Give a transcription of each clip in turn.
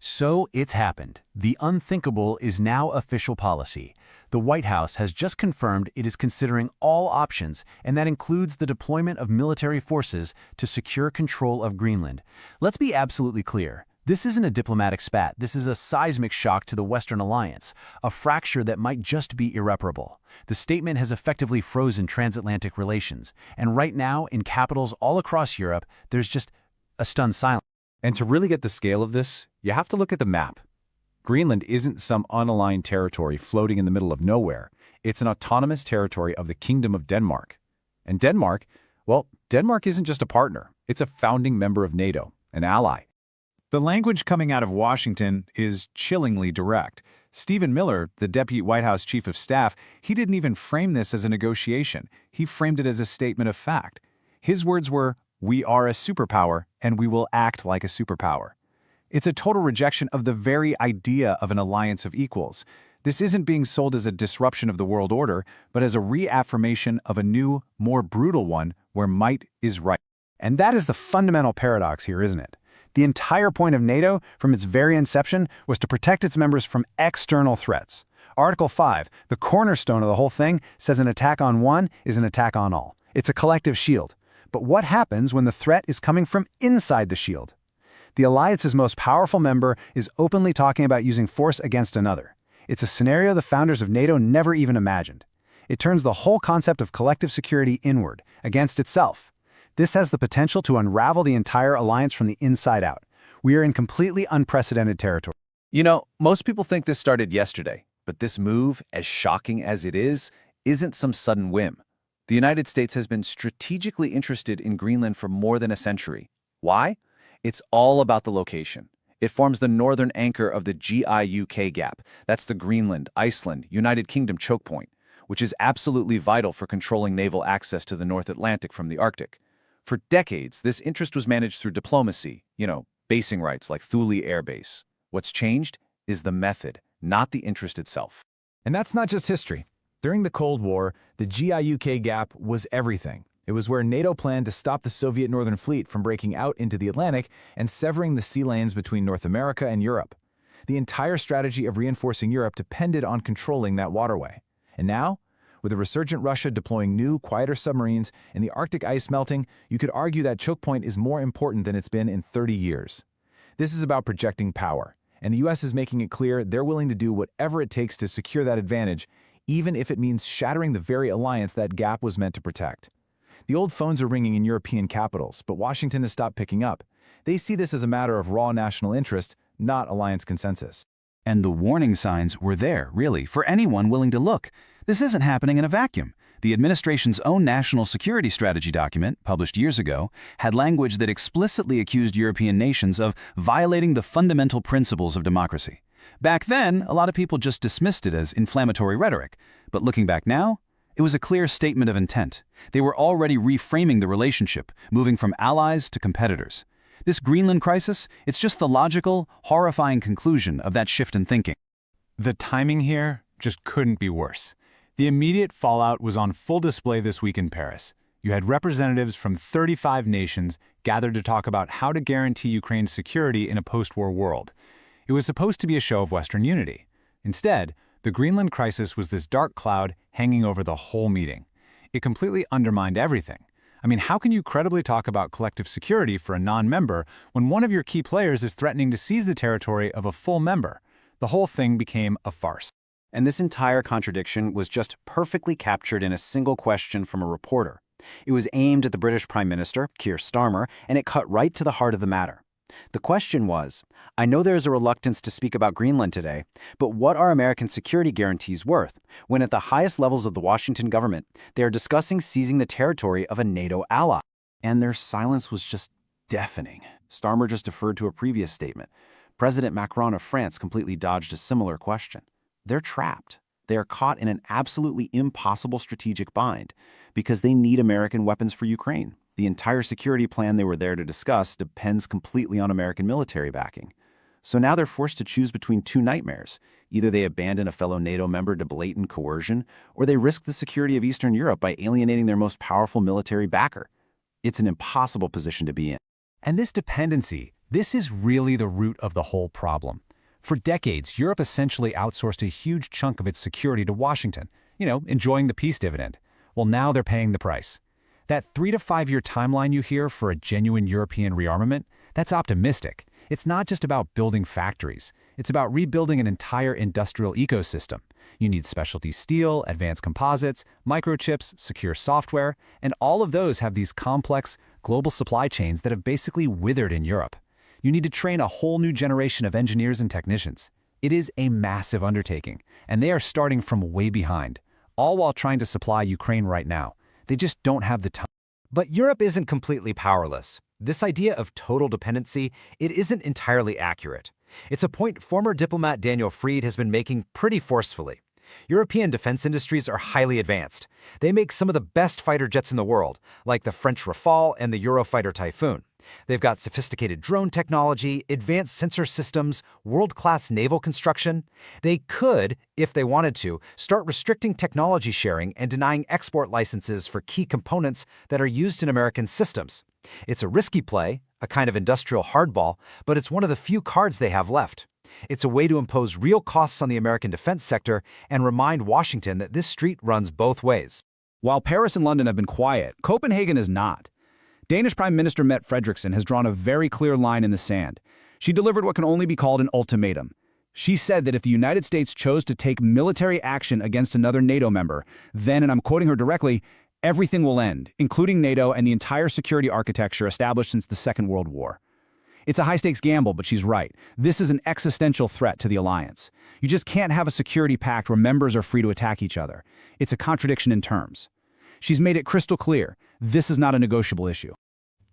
So it's happened. The unthinkable is now official policy. The White House has just confirmed it is considering all options, and that includes the deployment of military forces to secure control of Greenland. Let's be absolutely clear. This isn't a diplomatic spat. This is a seismic shock to the Western alliance, a fracture that might just be irreparable. The statement has effectively frozen transatlantic relations, and right now, in capitals all across Europe, there's just a stunned silence. And to really get the scale of this, you have to look at the map. Greenland isn't some unaligned territory floating in the middle of nowhere. It's an autonomous territory of the Kingdom of Denmark. And Denmark, well, Denmark isn't just a partner. It's a founding member of NATO, an ally. The language coming out of Washington is chillingly direct. Stephen Miller, the Deputy White House Chief of Staff, he didn't even frame this as a negotiation. He framed it as a statement of fact. His words were, "We are a superpower, and we will act like a superpower." It's a total rejection of the very idea of an alliance of equals. This isn't being sold as a disruption of the world order, but as a reaffirmation of a new, more brutal one where might is right. And that is the fundamental paradox here, isn't it? The entire point of NATO, from its very inception, was to protect its members from external threats. Article 5, the cornerstone of the whole thing, says an attack on one is an attack on all. It's a collective shield. But what happens when the threat is coming from inside the shield? The alliance's most powerful member is openly talking about using force against another. It's a scenario the founders of NATO never even imagined. It turns the whole concept of collective security inward, against itself. This has the potential to unravel the entire alliance from the inside out. We are in completely unprecedented territory. You know, most people think this started yesterday, but this move, as shocking as it is, isn't some sudden whim. The United States has been strategically interested in Greenland for more than a century. Why? It's all about the location. It forms the northern anchor of the GIUK gap. That's the Greenland, Iceland, United Kingdom choke point, which is absolutely vital for controlling naval access to the North Atlantic from the Arctic. For decades, this interest was managed through diplomacy, basing rights like Thule Air Base. What's changed is the method, not the interest itself. And that's not just history. During the Cold War, the GIUK gap was everything. It was where NATO planned to stop the Soviet Northern Fleet from breaking out into the Atlantic and severing the sea lanes between North America and Europe. The entire strategy of reinforcing Europe depended on controlling that waterway. And now, with a resurgent Russia deploying new, quieter submarines and the Arctic ice melting, you could argue that choke point is more important than it's been in 30 years. This is about projecting power, and the U.S. is making it clear they're willing to do whatever it takes to secure that advantage, even if it means shattering the very alliance that gap was meant to protect. The old phones are ringing in European capitals, but Washington has stopped picking up. They see this as a matter of raw national interest, not alliance consensus. And the warning signs were there, really, for anyone willing to look. This isn't happening in a vacuum. The administration's own national security strategy document, published years ago, had language that explicitly accused European nations of violating the fundamental principles of democracy. Back then, a lot of people just dismissed it as inflammatory rhetoric. But looking back now, it was a clear statement of intent. They were already reframing the relationship, moving from allies to competitors. This Greenland crisis, it's just the logical, horrifying conclusion of that shift in thinking. The timing here just couldn't be worse. The immediate fallout was on full display this week in Paris. You had representatives from 35 nations gathered to talk about how to guarantee Ukraine's security in a post-war world. It was supposed to be a show of Western unity. Instead, the Greenland crisis was this dark cloud hanging over the whole meeting. It completely undermined everything. I mean, how can you credibly talk about collective security for a non-member when one of your key players is threatening to seize the territory of a full member? The whole thing became a farce. And this entire contradiction was just perfectly captured in a single question from a reporter. It was aimed at the British Prime Minister, Keir Starmer, and it cut right to the heart of the matter. The question was, I know there is a reluctance to speak about Greenland today, but what are American security guarantees worth when at the highest levels of the Washington government, they are discussing seizing the territory of a NATO ally? And their silence was just deafening. Starmer just deferred to a previous statement. President Macron of France completely dodged a similar question. They're trapped. They are caught in an absolutely impossible strategic bind because they need American weapons for Ukraine. The entire security plan they were there to discuss depends completely on American military backing. So now they're forced to choose between two nightmares. Either they abandon a fellow NATO member to blatant coercion, or they risk the security of Eastern Europe by alienating their most powerful military backer. It's an impossible position to be in. And this dependency This is really the root of the whole problem. For decades, Europe essentially outsourced a huge chunk of its security to Washington, enjoying the peace dividend. Well, now they're paying the price. That 3 to 5 year timeline you hear for a genuine European rearmament, that's optimistic. It's not just about building factories. It's about rebuilding an entire industrial ecosystem. You need specialty steel, advanced composites, microchips, secure software, and all of those have these complex, global supply chains that have basically withered in Europe. You need to train a whole new generation of engineers and technicians. It is a massive undertaking, and they are starting from way behind, all while trying to supply Ukraine right now. They just don't have the time. But Europe isn't completely powerless. This idea of total dependency, it isn't entirely accurate. It's a point former diplomat Daniel Fried has been making pretty forcefully. European defense industries are highly advanced. They make some of the best fighter jets in the world, like the French Rafale and the Eurofighter Typhoon. They've got sophisticated drone technology, advanced sensor systems, world-class naval construction. They could, if they wanted to, start restricting technology sharing and denying export licenses for key components that are used in American systems. It's a risky play, a kind of industrial hardball, but it's one of the few cards they have left. It's a way to impose real costs on the American defense sector and remind Washington that this street runs both ways. While Paris and London have been quiet, Copenhagen is not. Danish Prime Minister Mette Frederiksen has drawn a very clear line in the sand. She delivered what can only be called an ultimatum. She said that if the United States chose to take military action against another NATO member, then, and I'm quoting her directly, everything will end, including NATO and the entire security architecture established since the Second World War. It's a high-stakes gamble, but she's right. This is an existential threat to the alliance. You just can't have a security pact where members are free to attack each other. It's a contradiction in terms. She's made it crystal clear, this is not a negotiable issue.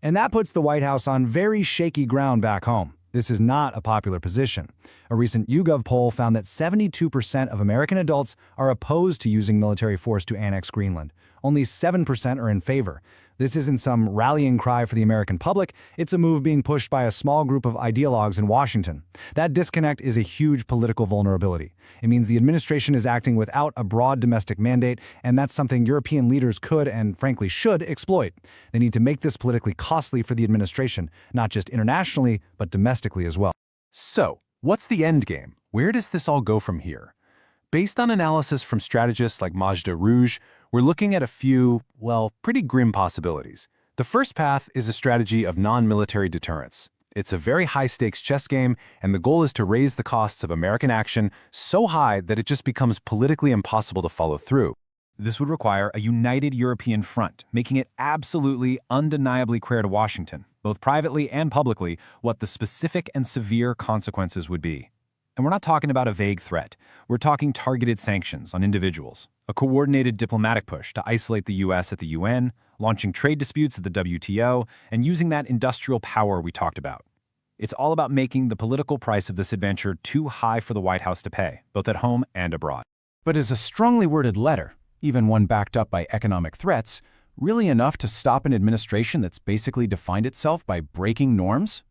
And that puts the White House on very shaky ground back home. This is not a popular position. A recent YouGov poll found that 72% of American adults are opposed to using military force to annex Greenland. Only 7% are in favor. This isn't some rallying cry for the American public, it's a move being pushed by a small group of ideologues in Washington. That disconnect is a huge political vulnerability. It means the administration is acting without a broad domestic mandate, and that's something European leaders could and frankly should exploit. They need to make this politically costly for the administration, not just internationally, but domestically as well. So, what's the end game? Where does this all go from here? Based on analysis from strategists like Majda Rouge, we're looking at a few, well, pretty grim possibilities. The first path is a strategy of non-military deterrence. It's a very high-stakes chess game, and the goal is to raise the costs of American action so high that it just becomes politically impossible to follow through. This would require a united European front, making it absolutely, undeniably clear to Washington, both privately and publicly, what the specific and severe consequences would be. And we're not talking about a vague threat. We're talking targeted sanctions on individuals, a coordinated diplomatic push to isolate the U.S. at the UN, launching trade disputes at the WTO, and using that industrial power we talked about. It's all about making the political price of this adventure too high for the White House to pay, both at home and abroad. But is a strongly worded letter, even one backed up by economic threats, really enough to stop an administration that's basically defined itself by breaking norms?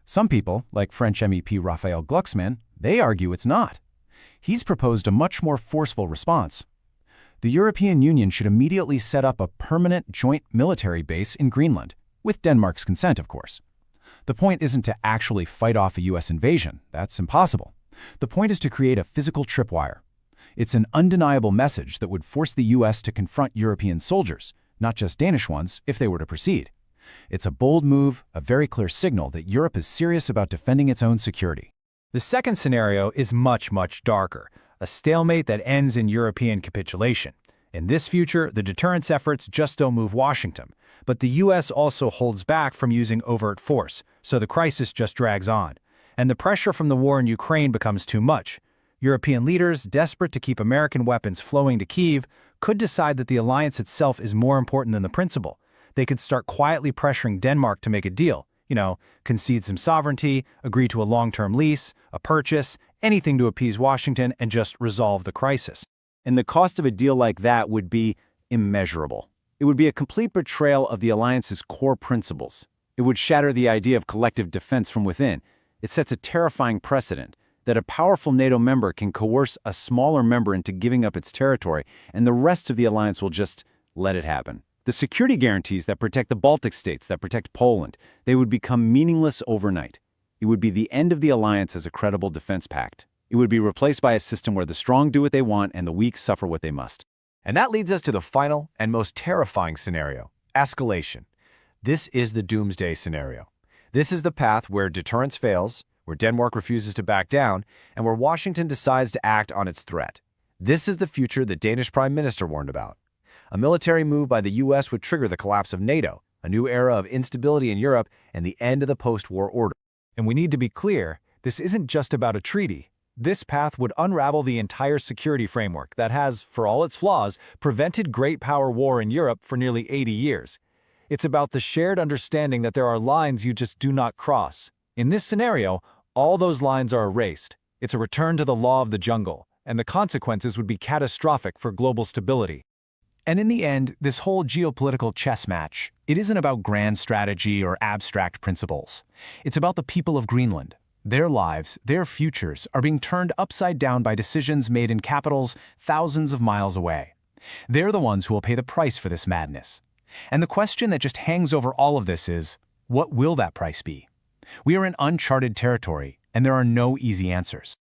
Some people, like French MEP Raphael Glucksmann, they argue it's not. He's proposed a much more forceful response. The European Union should immediately set up a permanent joint military base in Greenland, with Denmark's consent, of course. The point isn't to actually fight off a U.S. invasion. That's impossible. The point is to create a physical tripwire. It's an undeniable message that would force the U.S. to confront European soldiers, not just Danish ones, if they were to proceed. It's a bold move, a very clear signal that Europe is serious about defending its own security. The second scenario is much, much darker, a stalemate that ends in European capitulation. In this future, the deterrence efforts just don't move Washington, but the U.S. also holds back from using overt force, so the crisis just drags on. And the pressure from the war in Ukraine becomes too much. European leaders, desperate to keep American weapons flowing to Kyiv, could decide that the alliance itself is more important than the principle. They could start quietly pressuring Denmark to make a deal. Concede some sovereignty, agree to a long-term lease, a purchase, anything to appease Washington and just resolve the crisis. And the cost of a deal like that would be immeasurable. It would be a complete betrayal of the alliance's core principles. It would shatter the idea of collective defense from within. It sets a terrifying precedent that a powerful NATO member can coerce a smaller member into giving up its territory, and the rest of the alliance will just let it happen. The security guarantees that protect the Baltic states, that protect Poland, they would become meaningless overnight. It would be the end of the alliance as a credible defense pact. It would be replaced by a system where the strong do what they want and the weak suffer what they must. And that leads us to the final and most terrifying scenario, escalation. This is the doomsday scenario. This is the path where deterrence fails, where Denmark refuses to back down, and where Washington decides to act on its threat. This is the future the Danish Prime Minister warned about. A military move by the U.S. would trigger the collapse of NATO, a new era of instability in Europe, and the end of the post-war order. And we need to be clear, this isn't just about a treaty. This path would unravel the entire security framework that has, for all its flaws, prevented great power war in Europe for nearly 80 years. It's about the shared understanding that there are lines you just do not cross. In this scenario, all those lines are erased. It's a return to the law of the jungle, and the consequences would be catastrophic for global stability. And in the end, this whole geopolitical chess match, it isn't about grand strategy or abstract principles. It's about the people of Greenland. Their lives, their futures, are being turned upside down by decisions made in capitals thousands of miles away. They're the ones who will pay the price for this madness. And the question that just hangs over all of this is, what will that price be? We are in uncharted territory, and there are no easy answers.